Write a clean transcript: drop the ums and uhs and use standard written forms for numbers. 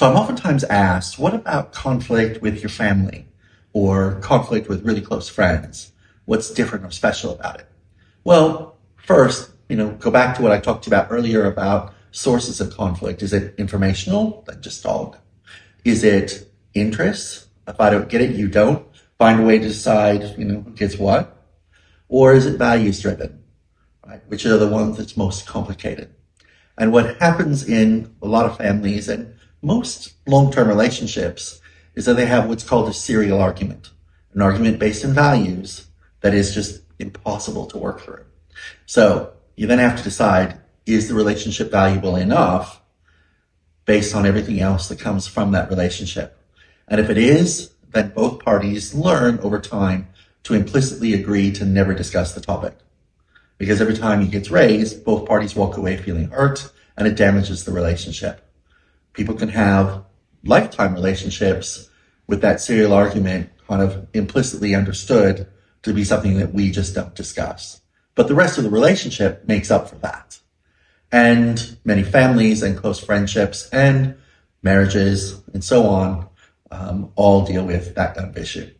So I'm oftentimes asked, what about conflict with your family or conflict with really close friends? What's different or special about it? Well, first, go back to what I talked about earlier about sources of conflict. Is it informational, like just dog? Is it interests? If I don't get it, you don't. Find a way to decide, who gets what. Or is it values driven, right? Which are the ones that's most complicated. And what happens in a lot of families and most long-term relationships is that they have what's called a serial argument, an argument based in values that is just impossible to work through. So you then have to decide, is the relationship valuable enough based on everything else that comes from that relationship? And if it is, then both parties learn over time to implicitly agree to never discuss the topic. Because every time it gets raised, both parties walk away feeling hurt and it damages the relationship. People can have lifetime relationships with that serial argument kind of implicitly understood to be something that we just don't discuss. But the rest of the relationship makes up for that. And many families and close friendships and marriages and so on all deal with that kind of issue.